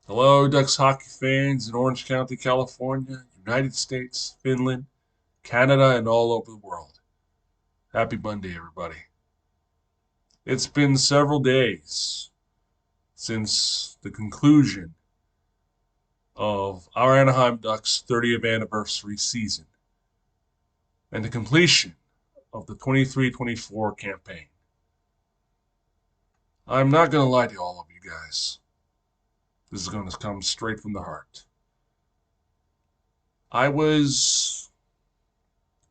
Hello, Ducks hockey fans in Orange County, California, United States, Finland, Canada, and all over the world. Happy Monday, everybody. It's been several days since the conclusion of our Anaheim Ducks 30th anniversary season and the completion of the 23-24 campaign. I'm not going to lie to all of you guys. This is going to come straight from the heart. I was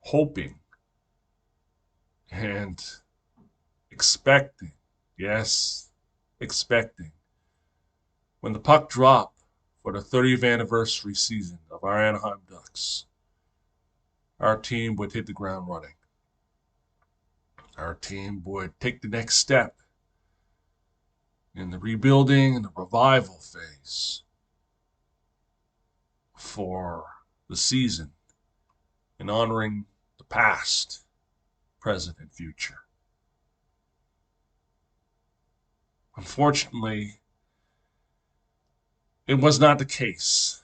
hoping and expecting, yes, expecting, when the puck dropped for the 30th anniversary season of our Anaheim Ducks, our team would hit the ground running. Our team would take the next step in the rebuilding and the revival phase for the season in honoring the past, present, and future. Unfortunately, it was not the case.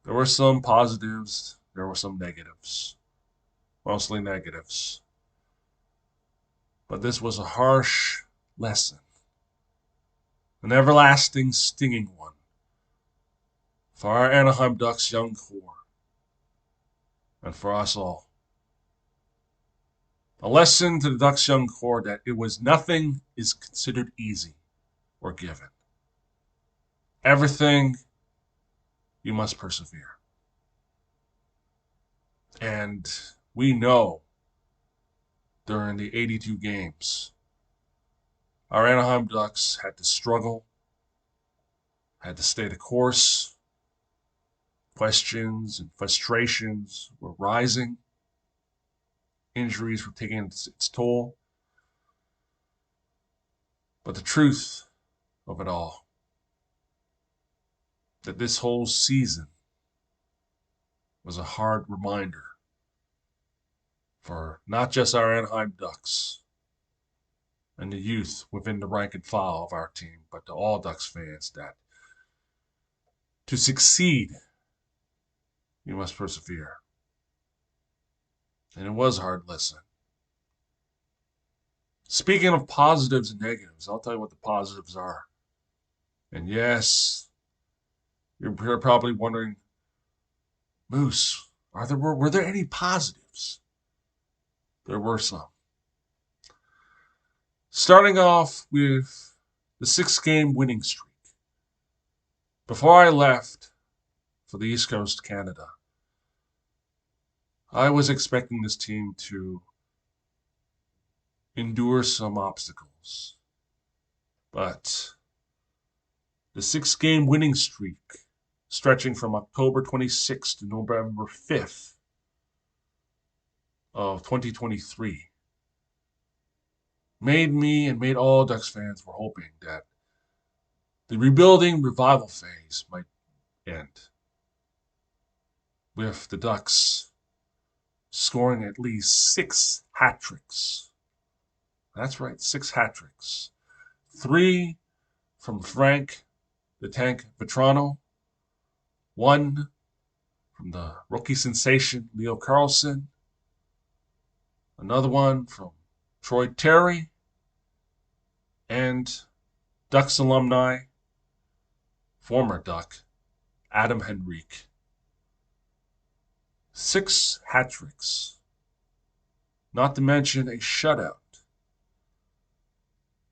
There were some positives, there were some negatives, mostly negatives. But this was a harsh lesson, an everlasting, stinging one for our Anaheim Ducks young core and for us all. A lesson to the Ducks young core that nothing is considered easy or given. Everything, you must persevere. And we know during the 82 games, our Anaheim Ducks had to struggle, had to stay the course. Questions and frustrations were rising. Injuries were taking its toll. But the truth of it all, that this whole season was a hard reminder for not just our Anaheim Ducks and the youth within the rank and file of our team, but to all Ducks fans that to succeed, you must persevere. And it was a hard lesson. Speaking of positives and negatives, I'll tell you what the positives are. And yes, you're probably wondering, Moose, were there any positives? There were some. Starting off with the 6-game winning streak. Before I left for the East Coast, Canada, I was expecting this team to endure some obstacles. But the 6-game winning streak, stretching from October 26th to November 5th of 2023, made me and made all Ducks fans were hoping that the rebuilding revival phase might end, with the Ducks scoring at least 6 hat tricks. That's right, 6 hat tricks. 3 from Frank the Tank Vetrano, 1 from the rookie sensation Leo Carlson, another one from Troy Terry, and Ducks alumni, former Duck, Adam Henrique. 6 hat tricks, not to mention a shutout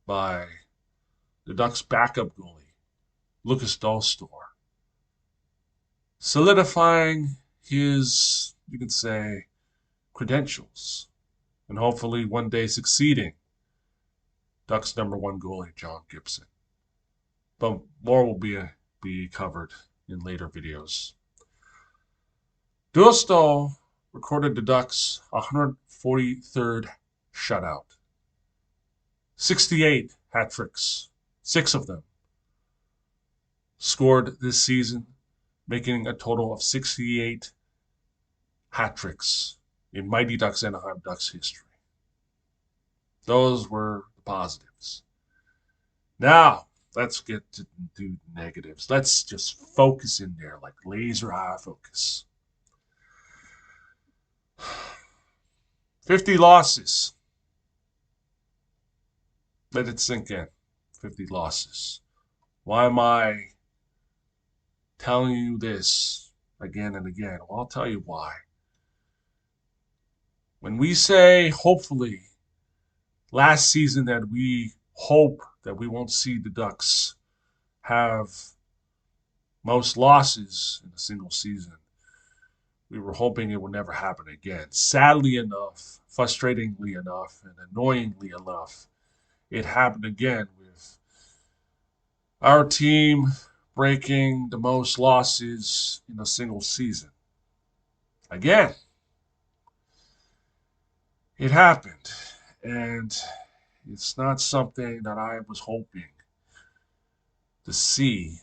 by the Ducks' backup goalie, Lucas Dahlstor, solidifying his, you could say, credentials, and hopefully one day succeeding Ducks' #1 goalie, John Gibson. But more will be covered in later videos. Dahlstor recorded the Ducks' 143rd shutout. 68 hat tricks, 6 of them scored this season, making a total of 68 hat tricks in Mighty Ducks Anaheim Ducks history. Those were the positives. Now, let's get to do negatives. Let's just focus in there like laser eye focus. 50 losses. Let it sink in. 50 losses. Why am I telling you this again and again? Well, I'll tell you why. When we say, hopefully, last season that we hope that we won't see the Ducks have most losses in a single season, we were hoping it would never happen again. Sadly enough, frustratingly enough, and annoyingly enough, it happened again with our team breaking the most losses in a single season. Again, it happened. And it's not something that I was hoping to see,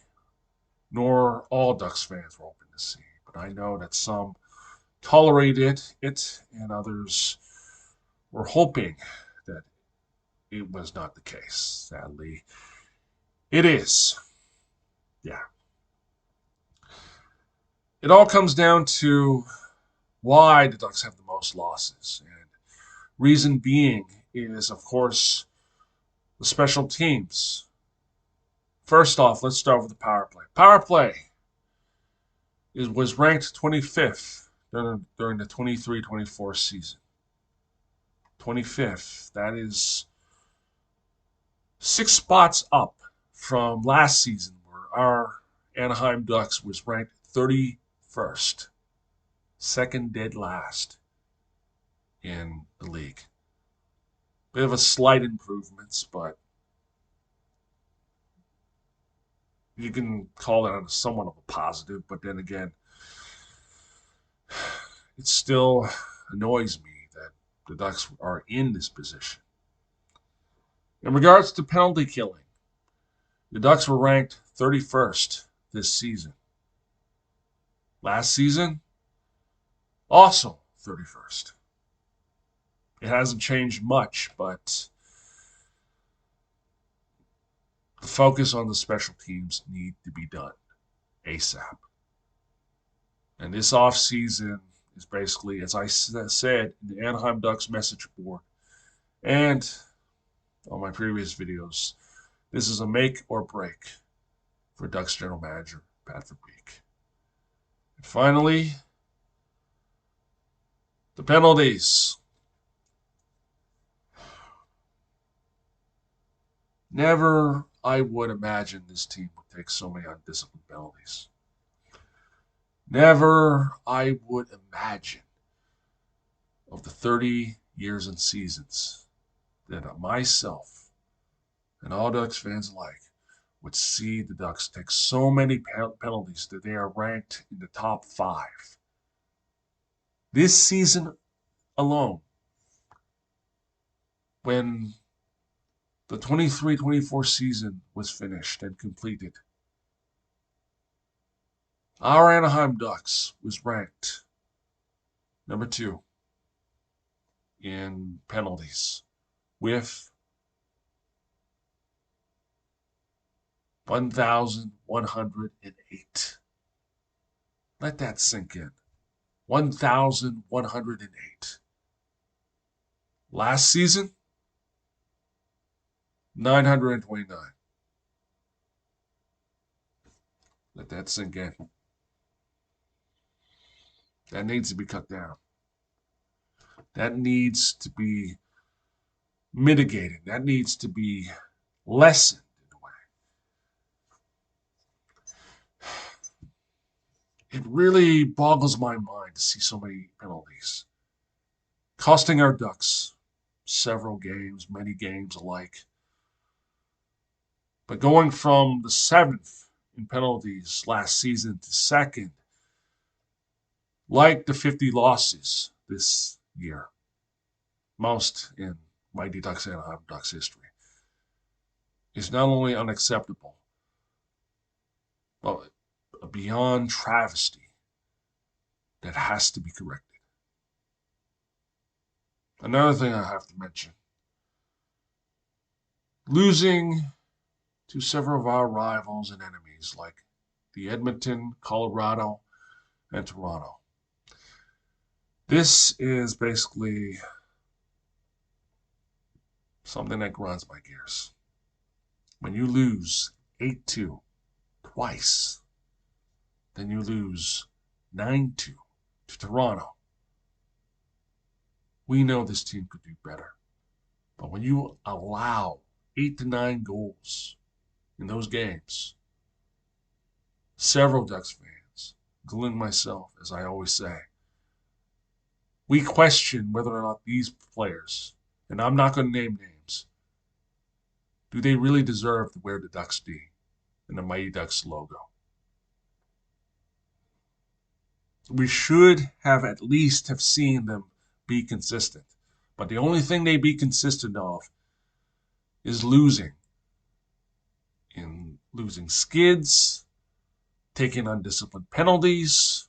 nor all Ducks fans were hoping to see. But I know that some tolerated it and others were hoping that it was not the case. Sadly, it is. Yeah. It all comes down to why the Ducks have the most losses. And reason being is, of course, the special teams. First off, let's start with the power play. Power play was ranked 25th during the 23-24 season. 25th. That is 6 spots up from last season, where our Anaheim Ducks was ranked 31st. Second dead last in the league. Bit of a slight improvements, but you can call that somewhat of a positive. But then again, it still annoys me that the Ducks are in this position. In regards to penalty killing, the Ducks were ranked 31st this season. Last season, also 31st. It hasn't changed much, but the focus on the special teams need to be done ASAP. And this offseason is basically, as I said in the Anaheim Ducks message board and on my previous videos, this is a make or break for Ducks general manager Patrick Beek. And finally, the penalties. Never I would imagine this team would take so many undisciplined penalties. Never I would imagine of the 30 years and seasons that myself and all Ducks fans alike would see the Ducks take so many penalties that they are ranked in the top 5. This season alone, when the 23-24 season was finished and completed, our Anaheim Ducks was ranked number 2 in penalties with 1,108. Let that sink in. 1,108. Last season, 929. Let that sink in. That needs to be cut down. That needs to be mitigated. That needs to be lessened in a way. It really boggles my mind to see so many penalties, costing our Ducks several games, many games alike. But going from the 7th in penalties last season to 2nd, like the 50 losses this year, most in Mighty Ducks and Anaheim Ducks history, is not only unacceptable, but a beyond travesty that has to be corrected. Another thing I have to mention, losing to several of our rivals and enemies like the Edmonton, Colorado, and Toronto. This is basically something that grinds my gears. When you lose 8-2 twice, then you lose 9-2 to Toronto. We know this team could do better. But when you allow 8 to 9 goals in those games, several Ducks fans, including myself, as I always say, we question whether or not these players, and I'm not going to name names, do they really deserve to wear the Ducks D and the Mighty Ducks logo? We should have at least have seen them be consistent. But the only thing they be consistent of is losing. In losing skids, taking undisciplined penalties.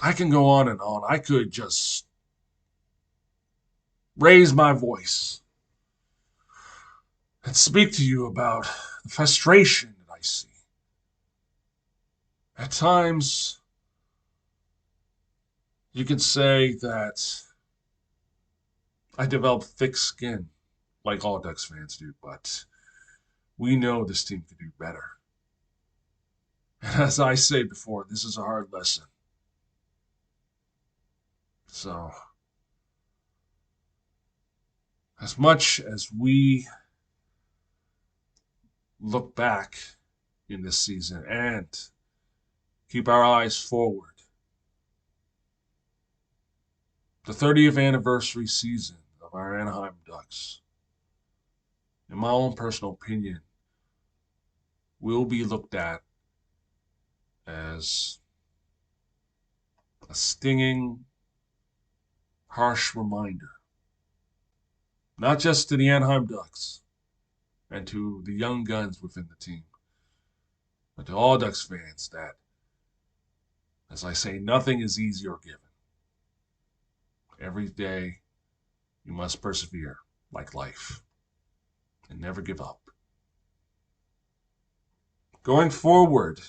I can go on and on. I could just raise my voice and speak to you about the frustration that I see. At times, you can say that I develop thick skin, like all Ducks fans do, but we know this team could do better. And as I say before, this is a hard lesson. So, as much as we look back in this season and keep our eyes forward, the 30th anniversary season of our Anaheim Ducks, in my own personal opinion, will be looked at as a stinging, harsh reminder, not just to the Anaheim Ducks and to the young guns within the team, but to all Ducks fans that, as I say, nothing is easy or given. Every day you must persevere like life and never give up. Going forward,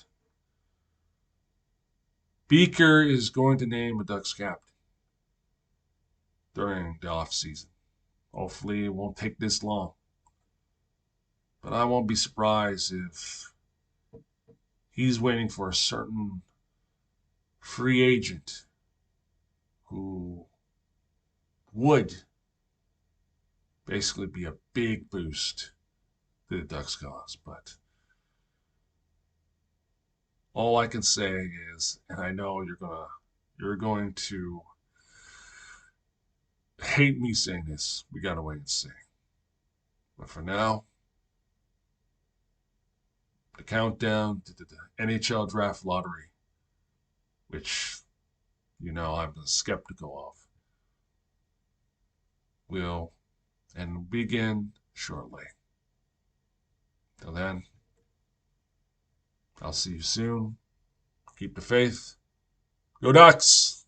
Beaker is going to name a Ducks captain during the off season. Hopefully it won't take this long. But I won't be surprised if he's waiting for a certain free agent who would basically be a big boost to the Ducks cause. But all I can say is, and I know you're going to hate me saying this, we gotta wait and see. But for now, the countdown to the NHL draft lottery, which I'm skeptical of, will and begin shortly. Till then, I'll see you soon. Keep the faith. Go Ducks!